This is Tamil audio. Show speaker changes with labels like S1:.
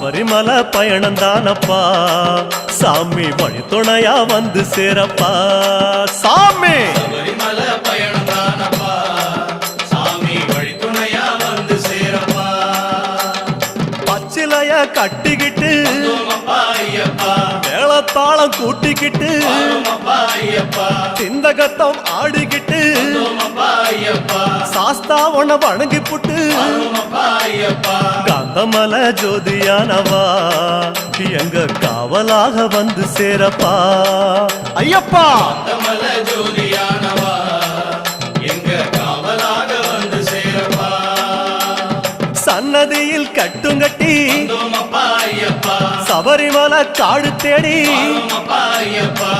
S1: சபரிமலை பயணம் தானப்பா சாமி வழி துணையா வந்து சேரப்பா சாமி
S2: சபரிமலை பயணம் தானப்பா சாமி வழி துணையா வந்து சேரப்பா
S1: பச்சிலைய கட்டிக்கிட்டு
S2: ஐயப்பா
S1: மேளத்தாளம் கூட்டிக்கிட்டு
S2: ஐயப்பா
S1: சிந்தகத்தம் ஆடிக்கிட்டு
S2: ஐயப்பா
S1: சாஸ்தா உன வணங்கி புட்டு
S2: ஐயப்பா
S1: காந்தமல ஜோதியானவா எங்க காவலாக வந்து சேரப்பா ஐயப்பா
S2: காந்தமல ஜோதியானவா எங்க காவலாக வந்து சேரப்பா
S1: சன்னதியில் கட்டுங்கட்டி
S2: ஐயப்பா
S1: சபரிமலை காடு தேடி
S2: ஐயப்பா